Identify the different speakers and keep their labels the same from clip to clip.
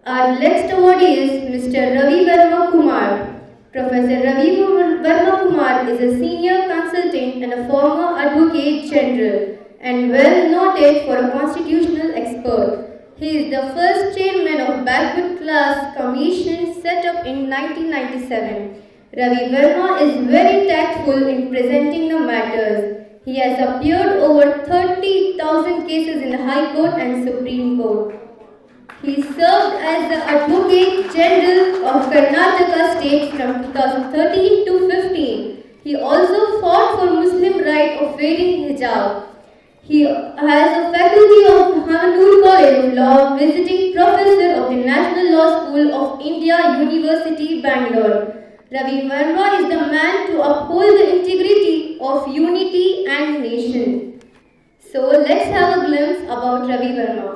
Speaker 1: Our next awardee is Mr. Ravi Verma Kumar. Professor Ravi Verma Kumar is a senior consultant and a former advocate general and well noted for a constitutional expert. He is the first chairman of Backward Class Commission set up in 1997. Ravi Verma is very tactful in presenting the matters. He has appeared over 30,000 cases in the High Court and Supreme Court. He served as the Advocate General of Karnataka State from 2013 to 15. He also fought for Muslim right of wearing hijab. He has a faculty of Hanadoor College of Law, visiting professor of the National Law School of India, University, Bangalore. Ravi Verma is the man to uphold the integrity of unity and nation. So let's have a glimpse about Ravi Verma.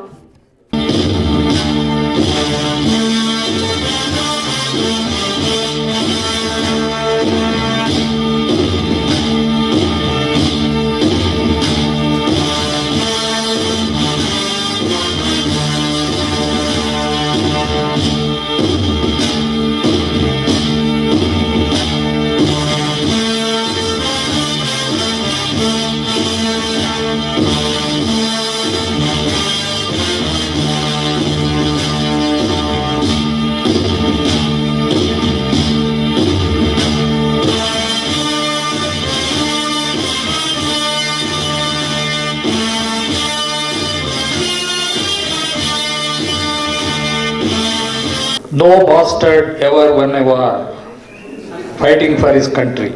Speaker 2: No bastard ever won a war fighting for his country.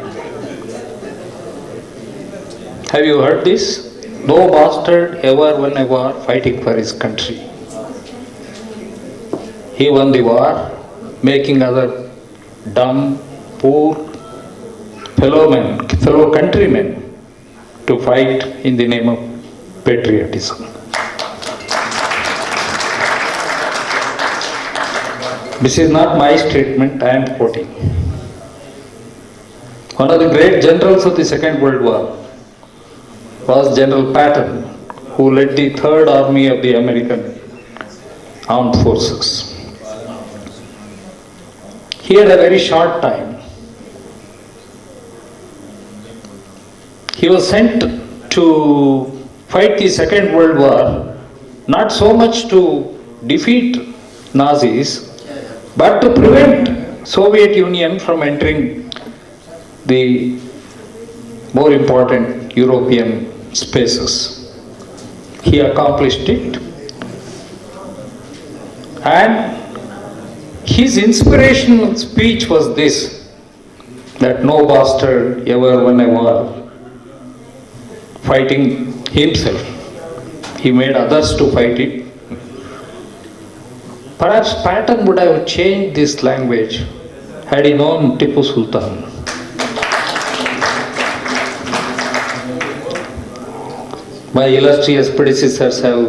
Speaker 2: Have you heard this? No bastard ever won a war fighting for his country. He won the war, making other dumb, poor fellow countrymen to fight in the name of patriotism. This is not my statement, I am quoting. One of the great generals of the Second World War was General Patton, who led the Third Army of the American Armed Forces. He had a very short time. He was sent to fight the Second World War, not so much to defeat Nazis, but to prevent Soviet Union from entering the more important European spaces. He accomplished it, and his inspirational speech was this, that no bastard ever won a war fighting himself. He made others to fight it. Perhaps Patton would have changed this language had he known Tipu Sultan. My illustrious predecessors have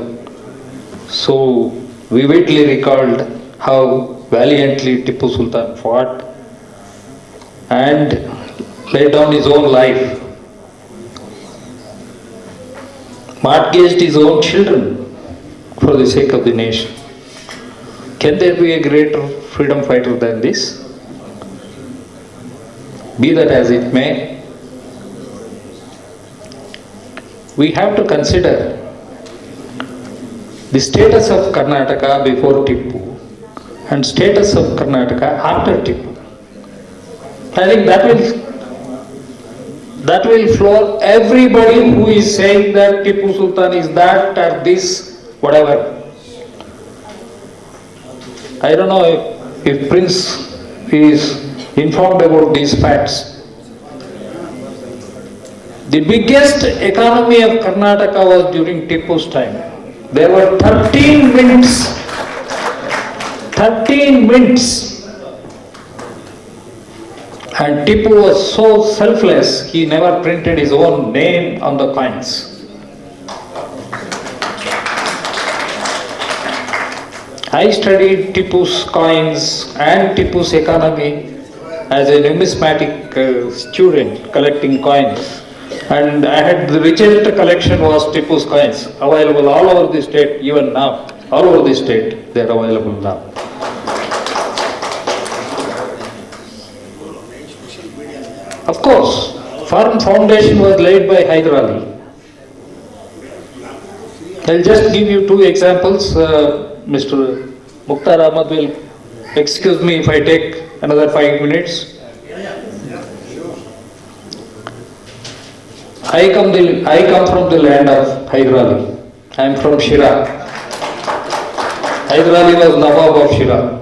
Speaker 2: so vividly recalled how valiantly Tipu Sultan fought and laid down his own life, mortgaged his own children for the sake of the nation. Can there be a greater freedom fighter than this? Be that as it may, we have to consider the status of Karnataka before Tipu and status of Karnataka after Tipu. I think that will floor everybody who is saying that Tipu Sultan is that or this, whatever. I don't know if Prince is informed about these facts. The biggest economy of Karnataka was during Tipu's time. There were 13 mints. 13 mints. And Tipu was so selfless, he never printed his own name on the coins. I studied Tipu's coins and Tipu's economy as a numismatic student collecting coins, and I had the richest collection was Tipu's coins, available all over the state even now. All over the state they are available now. Of course, firm foundation was laid by Hyder Ali. I'll just give you two examples. Mr. Mukhtar Ahmad will excuse me if I take another 5 minutes. I come from the land of Hyder Ali. I am from Shira. Hyder Ali was Nawab of Shira.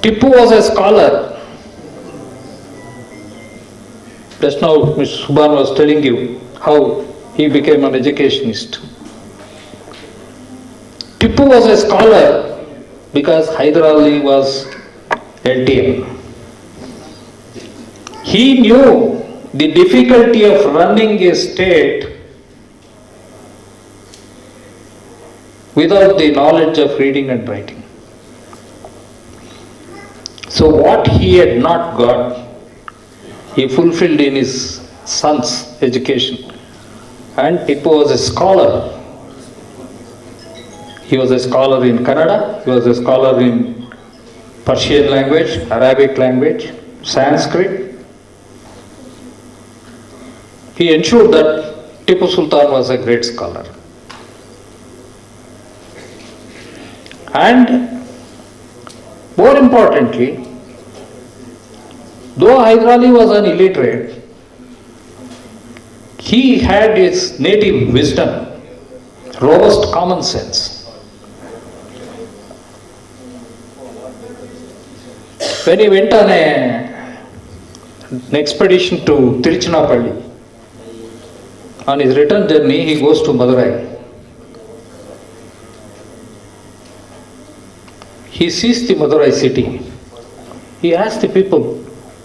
Speaker 2: Tipu was a scholar. Just now Mr. Subhan was telling you how he became an educationist. Tipu was a scholar because Hyder Ali was LTM. He knew the difficulty of running a state without the knowledge of reading and writing. So what he had not got, he fulfilled in his son's education. And Tipu was a scholar. He was a scholar in Kannada, he was a scholar in Persian language, Arabic language, Sanskrit. He ensured that Tipu Sultan was a great scholar. And more importantly, though Hyder Ali was an illiterate, he had his native wisdom, robust common sense. When he went on an expedition to Tiruchirappalli, on his return journey, he goes to Madurai. He sees the Madurai city. He asks the people,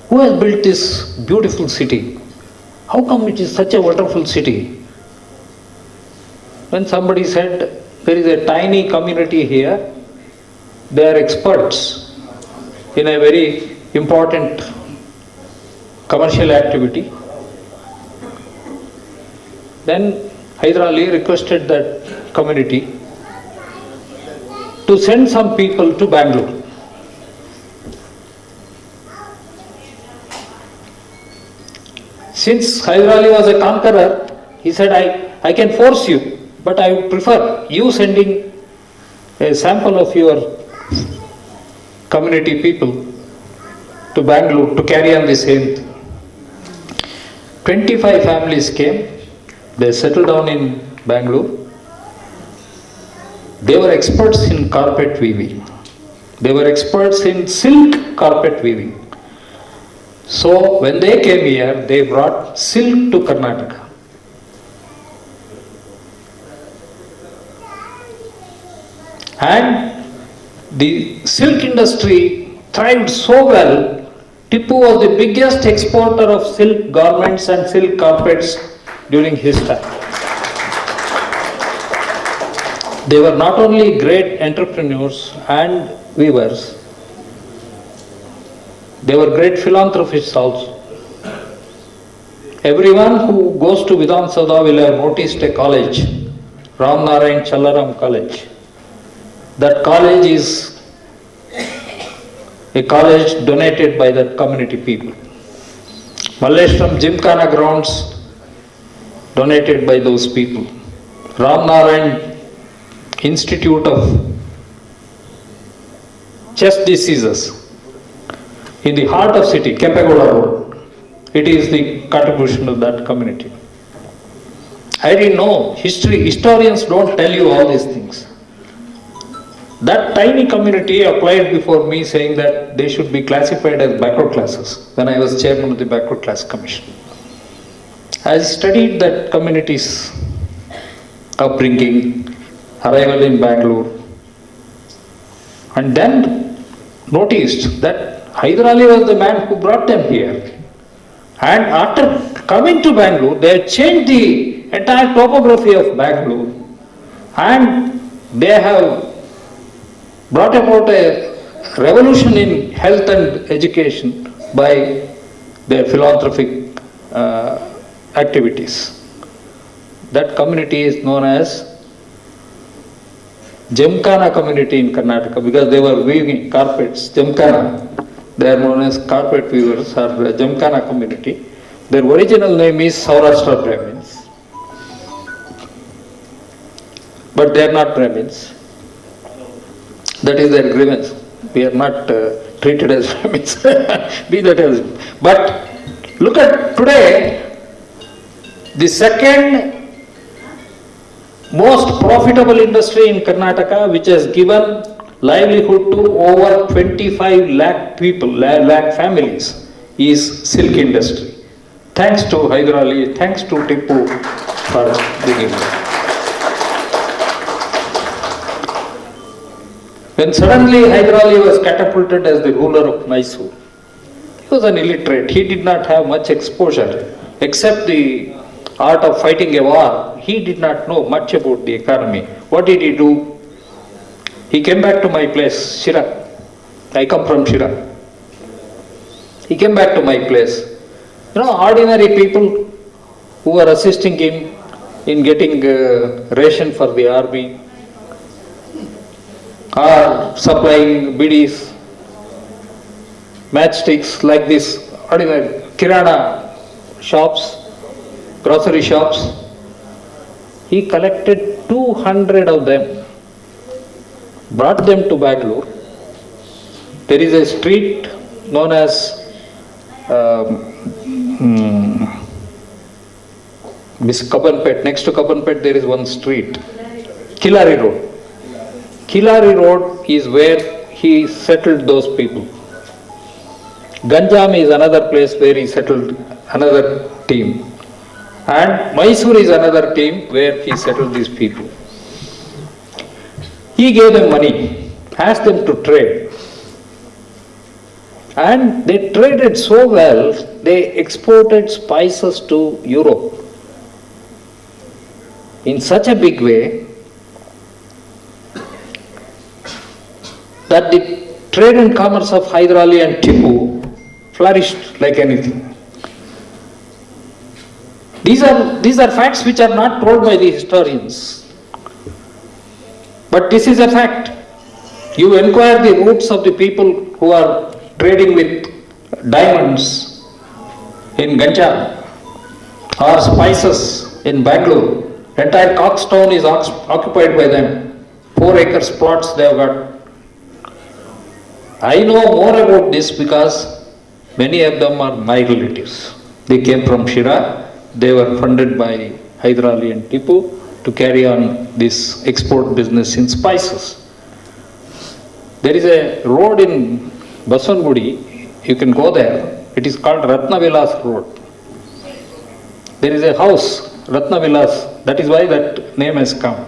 Speaker 2: who has built this beautiful city? How come it is such a wonderful city? When somebody said, there is a tiny community here, they are experts in a very important commercial activity. Then Hyder Ali requested that community to send some people to Bangalore. Since Hyder Ali was a conqueror, he said, I can force you, but I would prefer you sending a sample of your community people to Bangalore to carry on the same thing. 25 families came, they settled down in Bangalore. They were experts in carpet weaving. They were experts in silk carpet weaving. So when they came here, they brought silk to Karnataka. And the silk industry thrived so well. Tipu was the biggest exporter of silk garments and silk carpets during his time. They were not only great entrepreneurs and weavers, they were great philanthropists also. Everyone who goes to Vidhan Sabha will have noticed a college, Ram Narayan Challaram College. That college is a college donated by the community people. Malleshwaram Gymkhana grounds donated by those people. Ram Narayan Institute of Chest Diseases in the heart of city, Kempegoda Road. It is the contribution of that community. I didn't know, historians don't tell you all these things. That tiny community applied before me saying that they should be classified as backward classes when I was chairman of the Backward Class Commission. I studied that community's upbringing, arrival in Bangalore, and then noticed that Hyder Ali was the man who brought them here. And after coming to Bangalore, they had changed the entire topography of Bangalore, and they have brought about a revolution in health and education by their philanthropic activities. That community is known as Jamkana community in Karnataka because they were weaving carpets. Jamkana, they are known as carpet weavers or Jamkana community. Their original name is Saurashtra Brahmins. But they are not Brahmins. That is their grievance. We are not treated as Brahmins. Be that as. But look at today, the second most profitable industry in Karnataka, which has given livelihood to over 25 lakh people, lakh families, is silk industry. Thanks to Hyder Ali, thanks to Tipu for bringing it. When suddenly Hyder Ali was catapulted as the ruler of Mysore, he was an illiterate. He did not have much exposure except the art of fighting a war. He did not know much about the economy. What did he do? He came back to my place, Shira. I come from Shira. He came back to my place. Ordinary people who were assisting him in getting ration for the army or supplying bidis, matchsticks like this, ordinary kirana shops, grocery shops. He collected 200 of them, brought them to Bangalore. There is a street known as Kapanpet. Next to Kapanpet there is one street, Killari Road. Killari Road is where he settled those people. Ganjam is another place where he settled another team. And Mysore is another team where he settled these people. He gave them money, asked them to trade. And they traded so well, they exported spices to Europe in such a big way that the trade and commerce of Hyder Ali and Tipu flourished like anything. These are facts which are not told by the historians. But this is a fact. You inquire the roots of the people who are trading with diamonds in Ganjam or spices in Bangalore. Entire Cox town is occupied by them. 4 acres plots they have got. I know more about this because many of them are my relatives. They came from Shira. They were funded by Hyder Ali and Tipu to carry on this export business in spices. There is a road in Baswangudi, you can go there. It is called Ratnavilas Road. There is a house, Ratnavilas, that is why that name has come.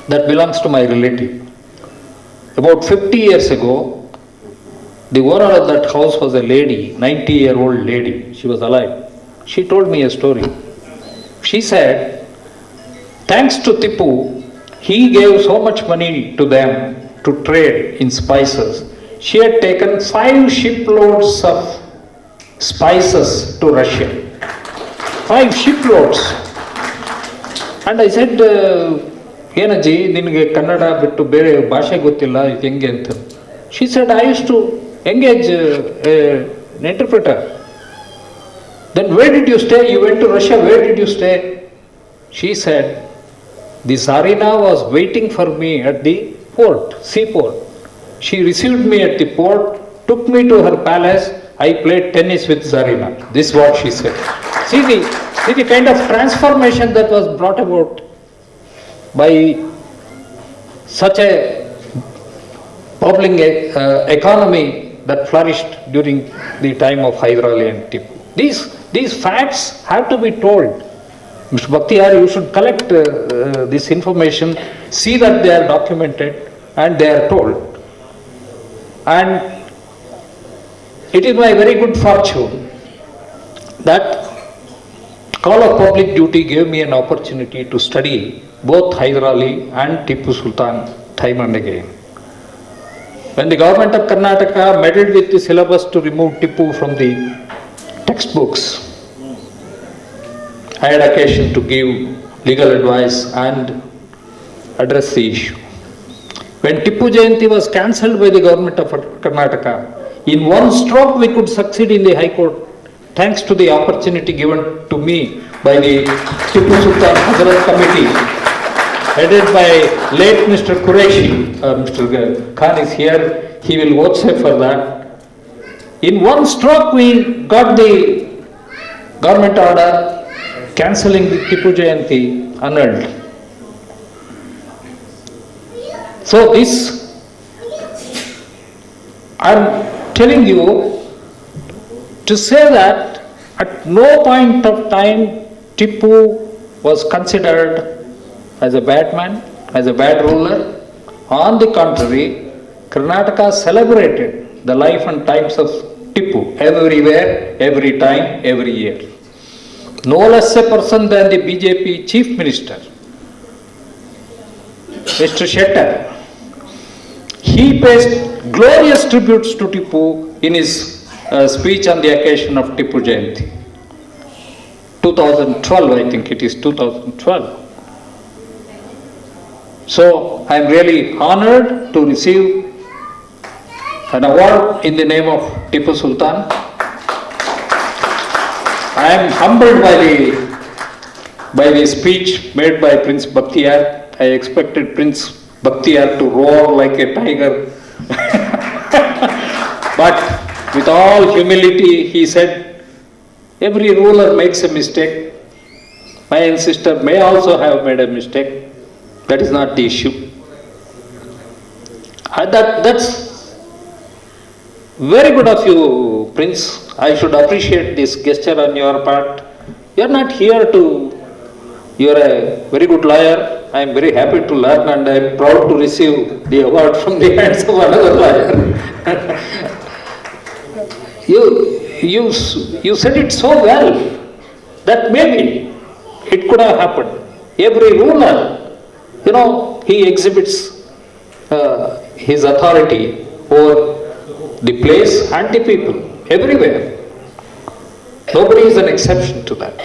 Speaker 2: That belongs to my relative. About 50 years ago, the owner of that house was a lady, 90-year-old lady. She was alive. She told me a story. She said, thanks to Tipu, he gave so much money to them to trade in spices. She had taken 5 shiploads of spices to Russia. 5 shiploads. And I said, Yenaji, ninge Kannada bittu bere bhashe gottilla idu henge anta. She said, I used to engage an interpreter. Then where did you stay? You went to Russia, where did you stay? She said, the Tsarina was waiting for me at the port, seaport. She received me at the port, took me to her palace. I played tennis with Tsarina. This is what she said. See the kind of transformation that was brought about by such a bubbling economy that flourished during the time of Hyder Ali and Tipu. These facts have to be told. Mr. Bhaktiar, you should collect this information, see that they are documented and they are told. And it is my very good fortune that call of public duty gave me an opportunity to study both Hyder Ali and Tipu Sultan time and again. When the government of Karnataka meddled with the syllabus to remove Tipu from the textbooks, I had occasion to give legal advice and address the issue. when Tipu Jayanti was cancelled by the government of Karnataka, in one stroke we could succeed in the High Court, thanks to the opportunity given to me by the Tipu Sultan Hazrat Committee, headed by late Mr. Qureshi. Mr. Khan is here, he will vote for that. In one stroke we got the government order cancelling the Tipu Jayanti annulled. So this, I am telling you to say that at no point of time Tipu was considered as a bad man, as a bad ruler. On the contrary, Karnataka celebrated the life and times of Tipu everywhere, every time, every year. No less a person than the BJP Chief Minister, Mr. Shettar. He pays glorious tributes to Tipu in his speech on the occasion of Tipu Jayanti. 2012, I think it is 2012. So I am really honored to receive an award in the name of Tipu Sultan. I am humbled by the speech made by Prince Bakhtiyar. I expected Prince Bakhtiyar to roar like a tiger. But with all humility, he said, every ruler makes a mistake. My ancestor may also have made a mistake. That is not the issue. That's very good of you, Prince. I should appreciate this gesture on your part. You are not here to, you are a very good lawyer. I am very happy to learn and I am proud to receive the award from the hands of another lawyer. You said it so well that maybe it could have happened. Every ruler, he exhibits his authority over the place and the people, everywhere. Nobody is an exception to that.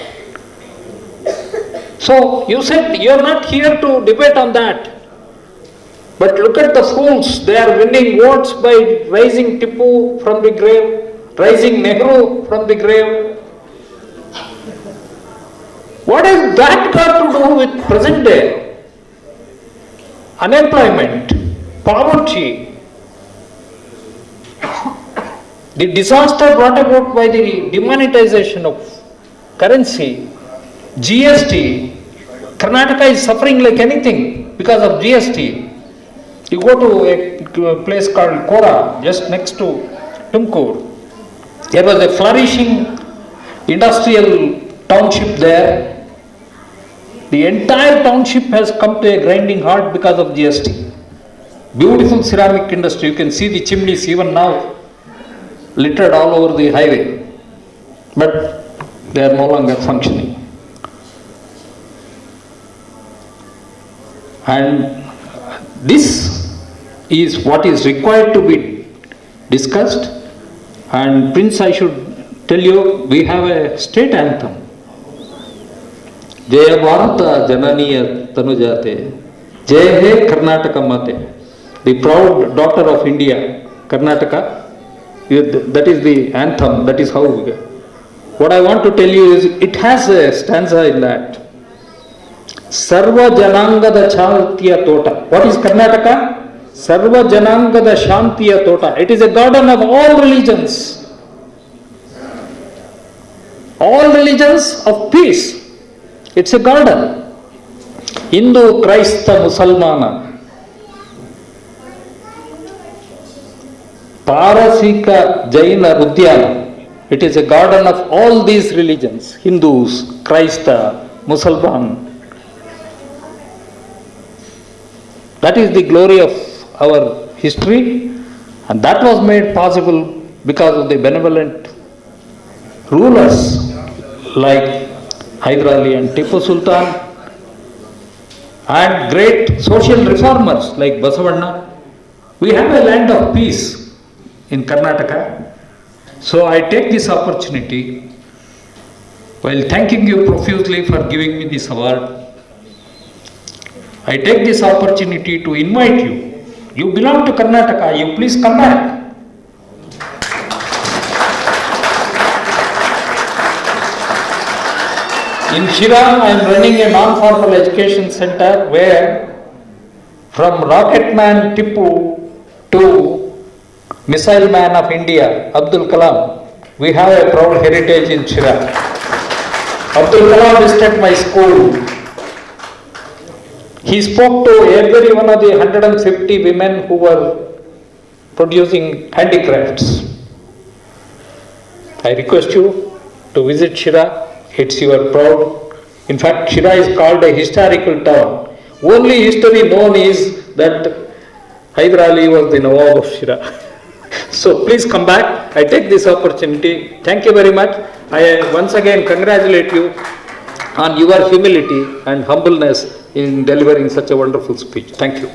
Speaker 2: So you said you are not here to debate on that. But look at the fools, they are winning votes by raising Tipu from the grave, raising Nehru from the grave. What has that got to do with present day? Unemployment, poverty, the disaster brought about by the demonetization of currency, GST. Karnataka is suffering like anything because of GST. You go to a place called Kora, just next to Tumkur. There was a flourishing industrial township there. The entire township has come to a grinding halt because of GST. Beautiful ceramic industry. You can see the chimneys even now littered all over the highway. But they are no longer functioning. And this is what is required to be discussed. And Prince, I should tell you, we have a state anthem. Jaya Bharata Jananiya Tanujate, Jaya He Karnataka Mate. The proud daughter of India, Karnataka, that is the anthem, that is how we get. What I want to tell you is, it has a stanza in that. Sarva Janangada Shantiya Tota. What is Karnataka? Sarva Janangada Shantiya Tota. It is a garden of all religions. All religions of peace. It's a garden. Hindu, Christa, Musalmana. Parasika, Jaina, Udyana. It is a garden of all these religions. Hindus, Christa, Musalman. That is the glory of our history, and that was made possible because of the benevolent rulers like Hyder Ali and Tipu Sultan, and great social reformers like Basavanna. We have a land of peace in Karnataka. So I take this opportunity, while thanking you profusely for giving me this award, I take this opportunity to invite you You belong to Karnataka, you please come back. In Shira, I am running a non-formal education center where from Rocket Man Tipu to Missile Man of India, Abdul Kalam, we have a proud heritage in Shira. Abdul Kalam visited my school. He spoke to every one of the 150 women who were producing handicrafts. I request you to visit Shira. It's your proud. In fact, Shira is called a historical town. Only history known is that Hyder Ali was the Nawab of Shira. So please come back. I take this opportunity. Thank you very much. I once again congratulate you on your humility and humbleness in delivering such a wonderful speech. Thank you.